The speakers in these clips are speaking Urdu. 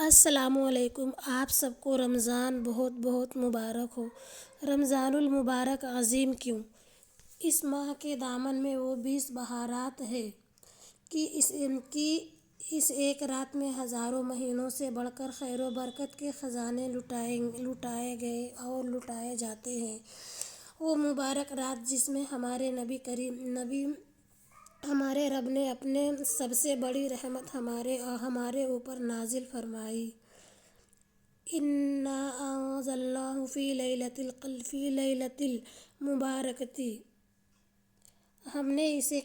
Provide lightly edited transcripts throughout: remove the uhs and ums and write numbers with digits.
السلام علیکم۔ آپ سب کو رمضان بہت بہت مبارک ہو۔ رمضان المبارک عظیم کیوں؟ اس ماہ کے دامن میں وہ 20 بہارات ہیں کہ اس ایک رات میں ہزاروں مہینوں سے بڑھ کر خیر و برکت کے خزانے لٹائے گئے اور لٹائے جاتے ہیں۔ وہ مبارک رات جس میں ہمارے رب نے اپنے سب سے بڑی رحمت ہمارے اوپر نازل فرمائی۔ اِنَّا أَنزَلْنَاهُ فِي لَيْلَةٍ مُبَارَكَةٍ۔ ہم نے اسے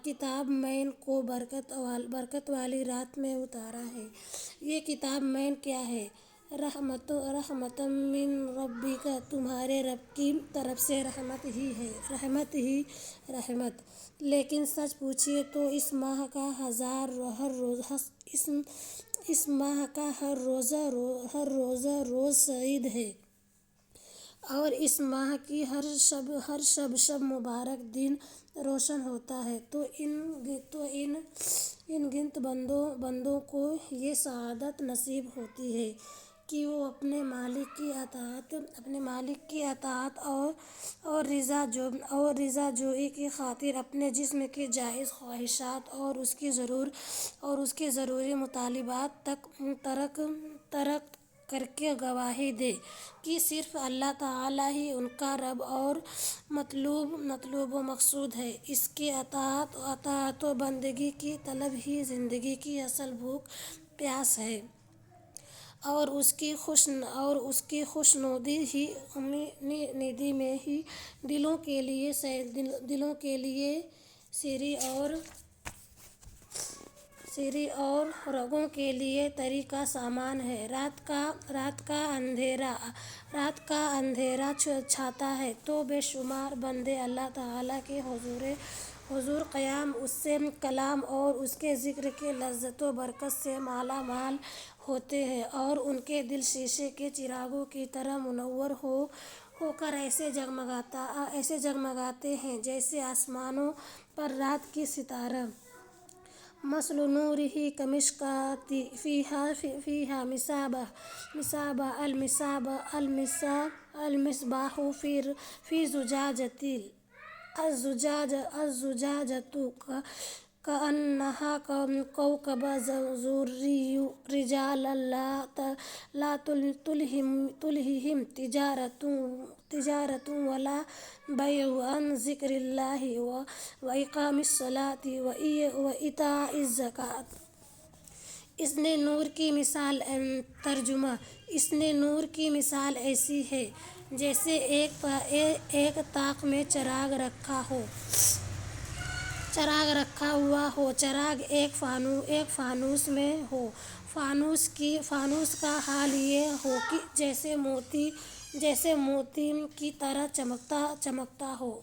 کتاب مین کو برکت والی رات میں اتارا ہے۔ یہ کتاب مین کیا ہے؟ رحمتً من ربک، تمہارے رب کی طرف سے رحمت ہی رحمت۔ لیکن سچ پوچھیے تو اس ماہ کا ہر روزہ روز سعید ہے، اور اس ماہ کی ہر شب مبارک دن روشن ہوتا ہے۔ تو ان گنت بندوں کو یہ سعادت نصیب ہوتی ہے کہ وہ اپنے مالک کی اطاعت اور رضا جوئی کی خاطر اپنے جسم کی جائز خواہشات اور اس کے ضروری مطالبات ترک کر کے گواہی دے کہ صرف اللہ تعالیٰ ہی ان کا رب اور مطلوب و مقصود ہے۔ اس کی اطاعت و بندگی کی طلب ہی زندگی کی اصل بھوک پیاس ہے، اور اس کی خوشنودی میں ہی دلوں کے لیے سیری اور رگوں کے لیے تری کا سامان ہے۔ رات کا اندھیرا چھاتا ہے تو بے شمار بندے اللہ تعالیٰ کے حضور قیام، اس سے کلام اور اس کے ذکر کی لذت و برکت سے مالا مال ہوتے ہیں، اور ان کے دل شیشے کے چراغوں کی طرح منور ہو کر ایسے جگمگاتے ہیں جیسے آسمانوں پر رات کے ستارے۔ مثل نورہ کمشکاۃ فیہا مصباح المصباح فی زجاجۃ الزجاجۃ کأنہا کوکب درّی رجال لا تلہہم تجارۃ ولا بیع عن ذکر اللہ وإقام الصلاۃ وإیتاء الزکوٰۃ۔ اس نے نور کی مثال ایسی ہے جیسے ایک طاق میں چراغ رکھا ہوا ہو۔ چراغ ایک فانوس میں ہو۔ فانوس کا حال یہ ہو کہ جیسے موتی کی طرح چمکتا ہو۔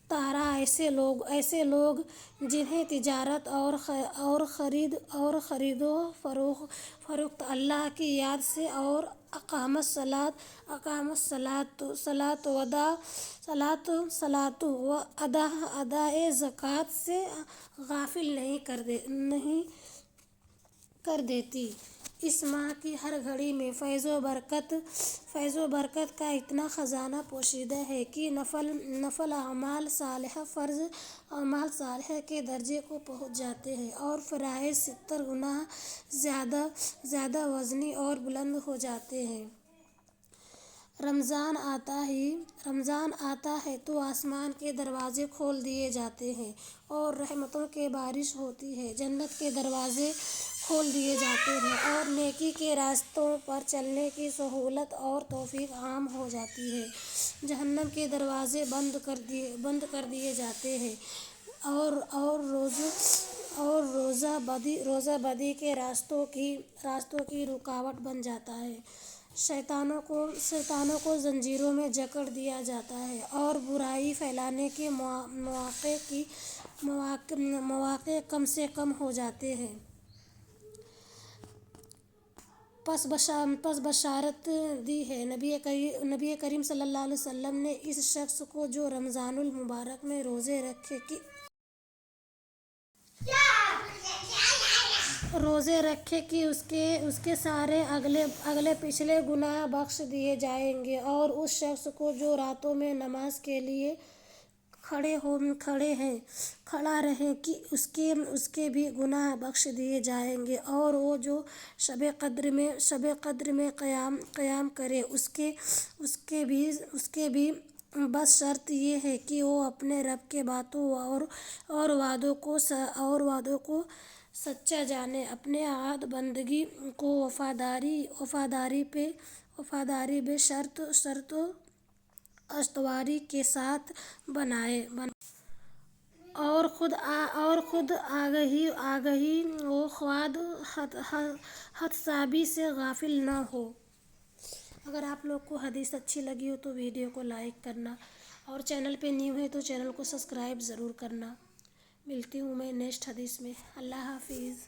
تارا ایسے لوگ جنہیں تجارت اور خرید و فروخت اللہ کی یاد سے اور اقام الصلاۃ و ادائے زکوٰۃ سے غافل نہیں کر دیتی۔ اس ماہ کی ہر گھڑی میں فیض و برکت کا اتنا خزانہ پوشیدہ ہے کہ نفل اعمال صالحہ فرض اعمال صالحہ کے درجے کو پہنچ جاتے ہیں، اور فرائض 70 گنا زیادہ وزنی اور بلند ہو جاتے ہیں۔ رمضان آتا ہے تو آسمان کے دروازے کھول دیے جاتے ہیں اور رحمتوں کی بارش ہوتی ہے۔ جنت کے دروازے کھول دیے جاتے ہیں اور نیکی کے راستوں پر چلنے کی سہولت اور توفیق عام ہو جاتی ہے۔ جہنم کے دروازے بند کر دیے جاتے ہیں اور روزہ بدی کے راستوں کی رکاوٹ بن جاتا ہے۔ شیطانوں کو زنجیروں میں جکڑ دیا جاتا ہے اور برائی پھیلانے کے مواقع کم سے کم ہو جاتے ہیں۔ پس بشارت دی ہے نبی کریم صلی اللہ علیہ وسلم نے اس شخص کو جو رمضان المبارک میں روزے رکھے روزے رکھے کہ اس کے سارے اگلے پچھلے گناہ بخش دیے جائیں گے، اور اس شخص کو جو راتوں میں نماز کے لیے کھڑا رہے کہ اس کے بھی گناہ بخش دیے جائیں گے، اور وہ جو شب قدر میں قیام کرے اس کے بھی بس شرط یہ ہے کہ وہ اپنے رب کے باتوں اور وعدوں کو سچا جانے، اپنے عہد بندگی کو وفاداری بے شرط و استواری کے ساتھ بنائے، اور خود آگہی و حدسابی سے غافل نہ ہو۔ اگر آپ لوگ کو حدیث اچھی لگی ہو تو ویڈیو کو لائک کرنا، اور چینل پہ نیو ہے تو چینل کو سبسکرائب ضرور کرنا۔ ملتی ہوں میں نیکسٹ حدیث میں۔ اللہ حافظ۔